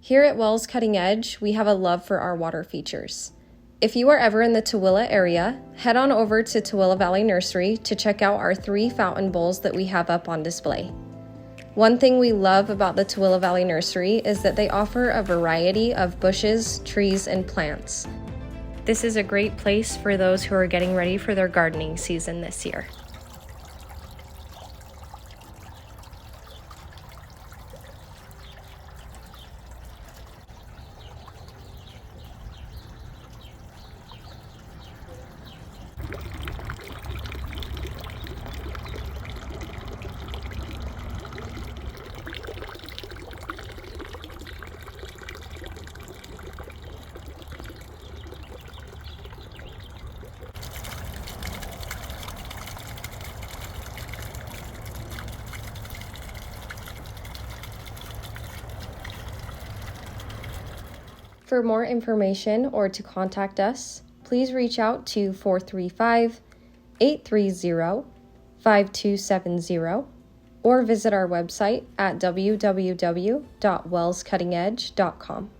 Here at Wells Cutting Edge, we have a love for our water features. If you are ever in the Tooele area, head on over to Tooele Valley Nursery to check out our 3 fountain bowls that we have up on display. One thing we love about the Tooele Valley Nursery is that they offer a variety of bushes, trees, and plants. This is a great place for those who are getting ready for their gardening season this year. For more information or to contact us, please reach out to 435-830-5270 or visit our website at www.wellscuttingedge.com.